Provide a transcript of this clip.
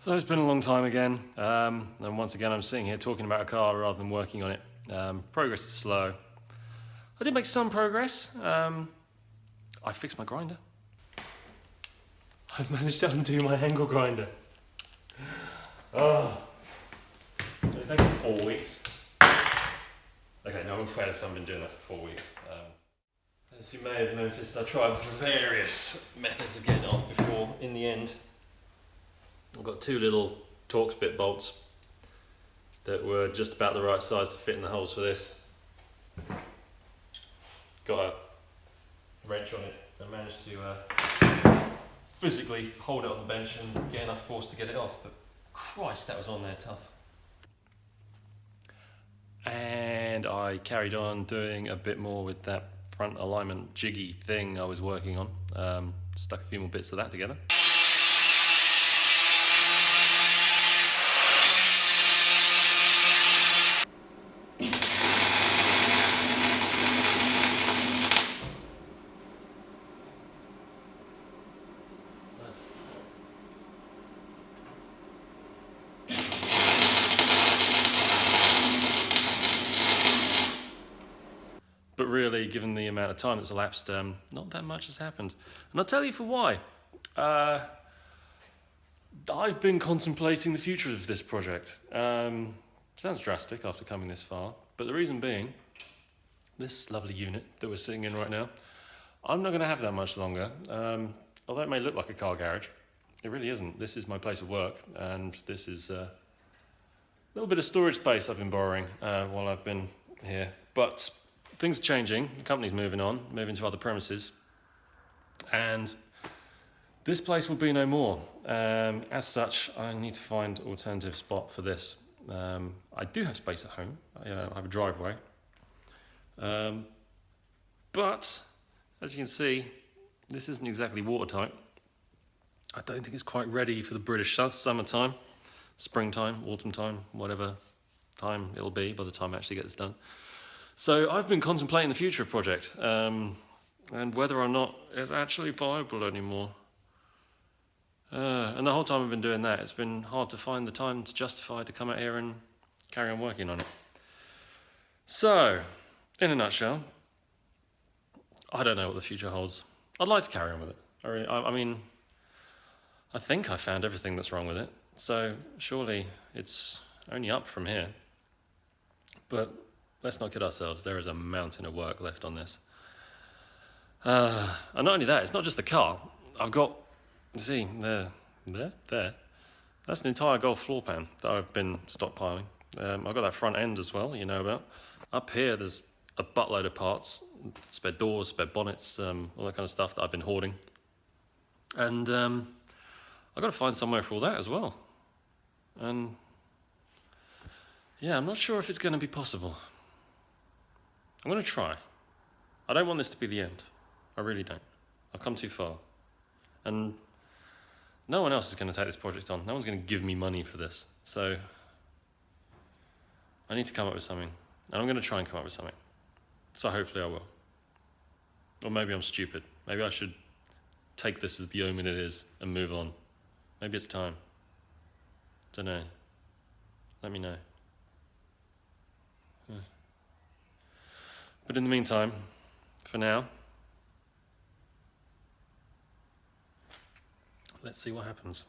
So it's been a long time again, and once again I'm sitting here talking about a car rather than working on it. Progress is slow. I did make some progress. I fixed my grinder. I've managed to undo my angle grinder. Oh. So it's taken 4 weeks. Okay, no, in fairness, I've been doing that for 4 weeks. As you may have noticed, I tried various methods of getting it off before, in the end, I've got 2 little Torx bit bolts that were just about the right size to fit in the holes for this. Got a wrench on it and managed to physically hold it on the bench and get enough force to get it off, but Christ, that was on there tough. And I carried on doing a bit more with that front alignment jiggy thing I was working on. Stuck a few more bits of that together. But really, given the amount of time that's elapsed, not that much has happened. And I'll tell you for why. I've been contemplating the future of this project. Sounds drastic after coming this far, but the reason being, this lovely unit that we're sitting in right now, I'm not going to have that much longer. Although it may look like a car garage, it really isn't. This is my place of work, and this is a little bit of storage space I've been borrowing while I've been here. But things are changing, the company's moving on, moving to other premises, and this place will be no more. As such, I need to find an alternative spot for this. I do have space at home, I have a driveway, but as you can see, this isn't exactly watertight. I don't think it's quite ready for the British summertime, springtime, autumn time, whatever time it'll be by the time I actually get this done. So I've been contemplating the future of the project, and whether or not it's actually viable anymore. And the whole time I've been doing that, it's been hard to find the time to justify to come out here and carry on working on it. So, in a nutshell, I don't know what the future holds. I'd like to carry on with it. I mean, I think I found everything that's wrong with it, so surely it's only up from here. But let's not kid ourselves, there is a mountain of work left on this. And not only that, it's not just the car. I've got, you see, there. That's an entire Golf floor pan that I've been stockpiling. I've got that front end as well, you know about. Up here, there's a buttload of parts, spare doors, spare bonnets, all that kind of stuff that I've been hoarding. And I've got to find somewhere for all that as well. And yeah, I'm not sure if it's going to be possible. I'm going to try. I don't want this to be the end. I really don't. I've come too far. And no one else is going to take this project on. No one's going to give me money for this. So I need to come up with something. And I'm going to try and come up with something. So hopefully I will. Or maybe I'm stupid. Maybe I should take this as the omen it is and move on. Maybe it's time. Don't know. Let me know. But in the meantime, for now, let's see what happens.